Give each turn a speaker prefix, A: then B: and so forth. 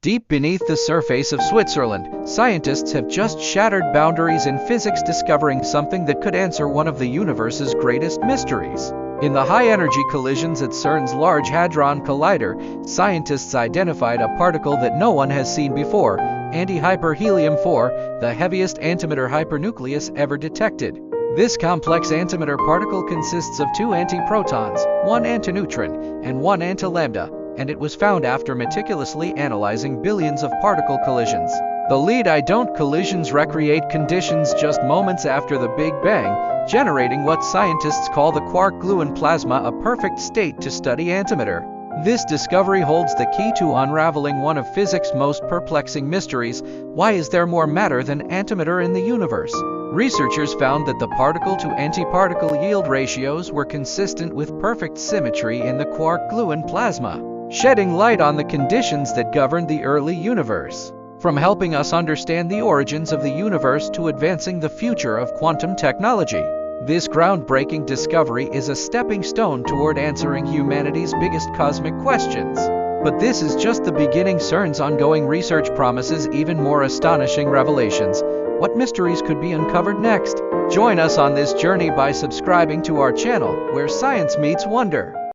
A: Deep beneath the surface of Switzerland, scientists have just shattered boundaries in physics, discovering something that could answer one of the universe's greatest mysteries. In the high-energy collisions at CERN's Large Hadron Collider, scientists identified a particle that no one has seen before, antihyperhelium-4, the heaviest antimatter hypernucleus ever detected. This complex antimatter particle consists of two antiprotons, one antineutron, and one antilambda, and it was found after meticulously analyzing billions of particle collisions. The lead-I-don't collisions recreate conditions just moments after the Big Bang, generating what scientists call the quark-gluon plasma, a perfect state to study antimatter. This discovery holds the key to unraveling one of physics' most perplexing mysteries: why is there more matter than antimatter in the universe? Researchers found that the particle-to-antiparticle yield ratios were consistent with perfect symmetry in the quark-gluon plasma, shedding light on the conditions that governed the early universe. From helping us understand the origins of the universe to advancing the future of quantum technology, this groundbreaking discovery is a stepping stone toward answering humanity's biggest cosmic questions. But this is just the beginning. CERN's ongoing research promises even more astonishing revelations. What mysteries could be uncovered next? Join us on this journey by subscribing to our channel, where science meets wonder.